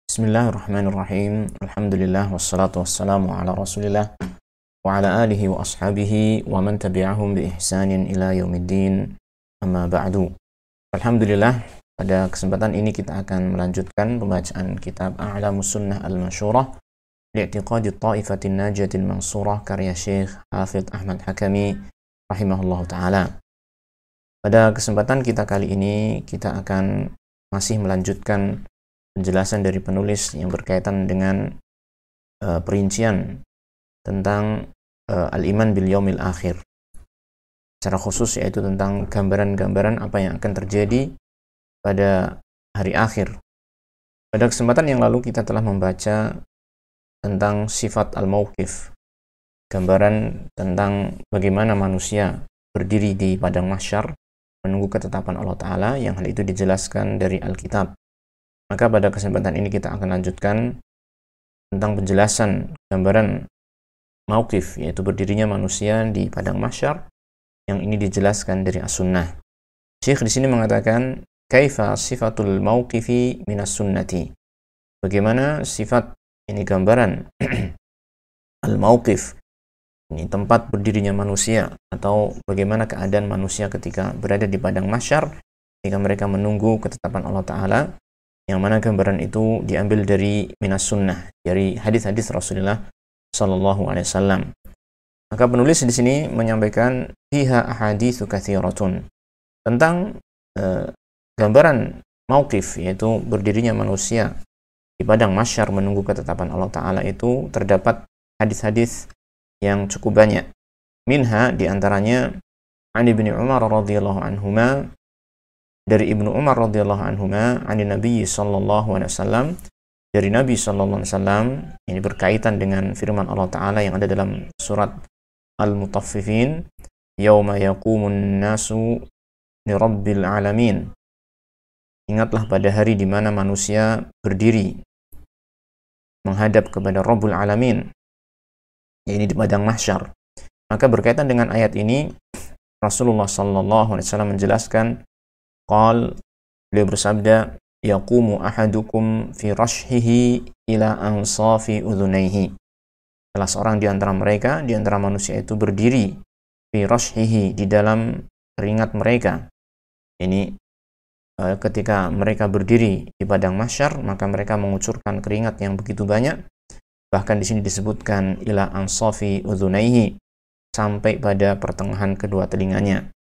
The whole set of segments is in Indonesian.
Bismillahirrahmanirrahim. Alhamdulillah wassalatu wassalamu ala Rasulillah wa ala alihi wa ashabihi wa man tabi'ahum bi ihsanin ila yaumiddin. Amma ba'du. Alhamdulillah, pada kesempatan ini kita akan melanjutkan pembacaan kitab A'lamus Sunnah Al-Mansyurah li'tiqadi Ta'ifatin Najatil Mansurah karya Syekh Hafidz Ahmad Hakami rahimahullahu taala. Pada kesempatan kita kali ini kita akan masih melanjutkan penjelasan dari penulis yang berkaitan dengan perincian tentang al-iman bil yaumil akhir. Secara khusus yaitu tentang gambaran-gambaran apa yang akan terjadi pada hari akhir. Pada kesempatan yang lalu kita telah membaca tentang sifat al-mauqif, gambaran tentang bagaimana manusia berdiri di padang mahsyar menunggu ketetapan Allah Ta'ala, yang hal itu dijelaskan dari Alkitab. Maka pada kesempatan ini kita akan lanjutkan tentang penjelasan gambaran mauqif, yaitu berdirinya manusia di padang mahsyar, yang ini dijelaskan dari As-Sunnah. Syekh di sini mengatakan kaifa sifatul mauqifi minas sunnati. Bagaimana sifat ini gambaran al-mauqif, ini tempat berdirinya manusia, atau bagaimana keadaan manusia ketika berada di padang mahsyar ketika mereka menunggu ketetapan Allah Ta'ala, yang mana gambaran itu diambil dari minas sunnah, dari hadis-hadis Rasulullah Sallallahu Alaihi Wasallam. Maka penulis di sini menyampaikan fiha ahaditsu katsiratun, tentang gambaran mauqif, yaitu berdirinya manusia di padang mahsyar menunggu ketetapan Allah Ta'ala, itu terdapat hadis-hadis yang cukup banyak. Minha, diantaranya an Ibnu Umar radhiyallahu anhuma, dari Ibnu Umar radhiyallahu anhuma, ani Nabi sallallahu alaihi wasallam, dari Nabi sallallahu alaihi wasallam. Ini berkaitan dengan firman Allah Ta'ala yang ada dalam surat Al-Mutaffifin, yauma yaqumun nasu li rabbil alamin. Ingatlah pada hari di mana manusia berdiri menghadap kepada Rabbul Alamin, yaitu di padang mahsyar. Maka berkaitan dengan ayat ini, Rasulullah sallallahu alaihi wasallam menjelaskan, qal, beliau bersabda, yaqumu ahadukum fi rashhihi ila ansafi udhunaihi. Salah seorang di antara mereka, di antara manusia itu berdiri fi rashhihi, di dalam keringat mereka. Ini ketika mereka berdiri di padang mahsyar, maka mereka mengucurkan keringat yang begitu banyak. Bahkan di sini disebutkan ila ansafi udhunaihi, sampai pada pertengahan kedua telinganya.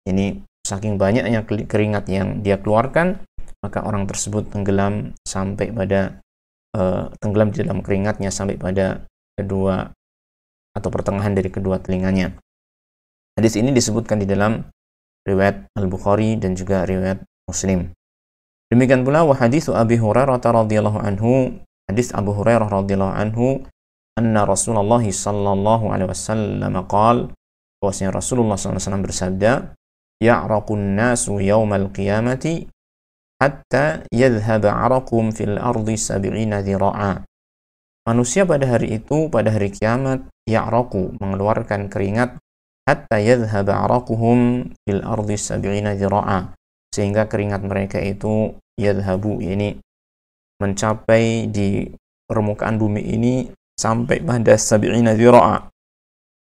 Ini saking banyaknya keringat yang dia keluarkan, maka orang tersebut tenggelam sampai pada tenggelam di dalam keringatnya sampai pada kedua atau pertengahan dari kedua telinganya. Hadis ini disebutkan di dalam riwayat Al-Bukhari dan juga riwayat Muslim. Demikian pula wa haditsu Abi Hurairah radhiyallahu anhu, hadis Abu Hurairah radhiyallahu anhu, anna Rasulullah sallallahu alaihi wasallam qala, bahwasanya Rasulullah sallallahu alaihi wasallam bersabda, ya'raqun nasu yaumal qiyamati hatta yadhhaba 'araqum fil ardi 70 dhira'a. Manusia pada hari itu, pada hari kiamat, ya'raqu, mengeluarkan keringat, hatta yadhhaba 'araquhum fil ardi 70 dhira'a, sehingga keringat mereka itu yadhhabu, ini mencapai di permukaan bumi ini sampai pada 70 dhira'a,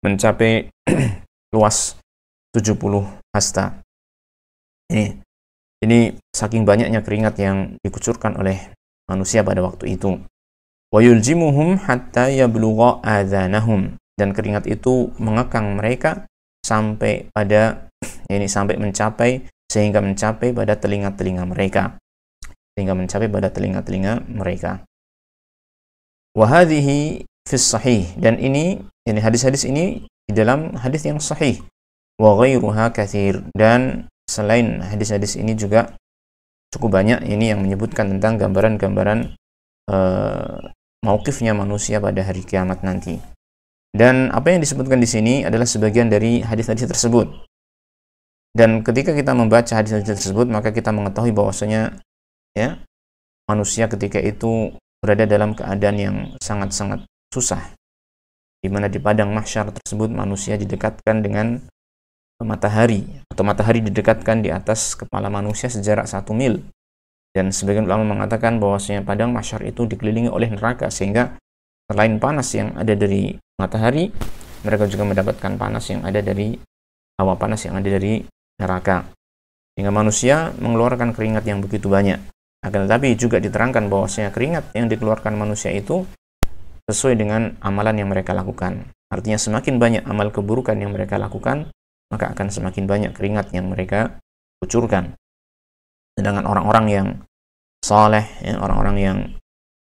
mencapai luas 70 hasta. Ini saking banyaknya keringat yang dikucurkan oleh manusia pada waktu itu. Wa yuljimuhum hatta yablugha adhanahum, dan keringat itu mengekang mereka sampai pada sampai mencapai, sehingga mencapai pada telinga-telinga mereka, Wa hadhihi fi sahih, dan ini hadis-hadis ini di dalam hadis yang sahih. Wa ghairuha katsir, dan selain hadis-hadis ini juga cukup banyak ini yang menyebutkan tentang gambaran-gambaran mauqifnya manusia pada hari kiamat nanti. Dan apa yang disebutkan di sini adalah sebagian dari hadis-hadis tersebut. Dan ketika kita membaca hadis-hadis tersebut, maka kita mengetahui bahwasanya manusia ketika itu berada dalam keadaan yang sangat-sangat susah, di mana di padang mahsyar tersebut manusia didekatkan dengan matahari, atau matahari didekatkan di atas kepala manusia sejarak 1 mil. Dan sebagian ulama mengatakan bahwasanya padang mahsyar itu dikelilingi oleh neraka, sehingga selain panas yang ada dari matahari, mereka juga mendapatkan panas yang ada dari hawa panas yang ada dari neraka, sehingga manusia mengeluarkan keringat yang begitu banyak. Akan tetapi juga diterangkan bahwasanya keringat yang dikeluarkan manusia itu sesuai dengan amalan yang mereka lakukan. Artinya semakin banyak amal keburukan yang mereka lakukan, maka akan semakin banyak keringat yang mereka kucurkan. Sedangkan orang-orang yang saleh, orang-orang yang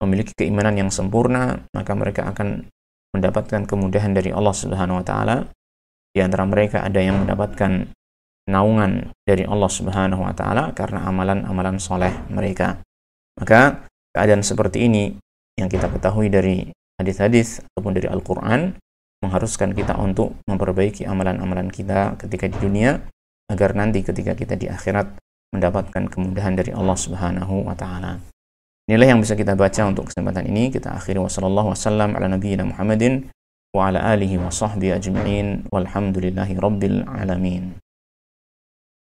memiliki keimanan yang sempurna, maka mereka akan mendapatkan kemudahan dari Allah Subhanahu wa taala. Di antara mereka ada yang mendapatkan naungan dari Allah Subhanahu wa taala karena amalan-amalan saleh mereka. Maka keadaan seperti ini yang kita ketahui dari hadis-hadis ataupun dari Al-Qur'an mengharuskan kita untuk memperbaiki amalan-amalan kita ketika di dunia, agar nanti ketika kita di akhirat mendapatkan kemudahan dari Allah Subhanahu wa taala. Inilah yang bisa kita baca untuk kesempatan ini. Kita akhiri wasallallahu wasallam ala nabiyyina Muhammadin wa ala alihi wa sahbihi ajma'in walhamdulillahi rabbil alamin.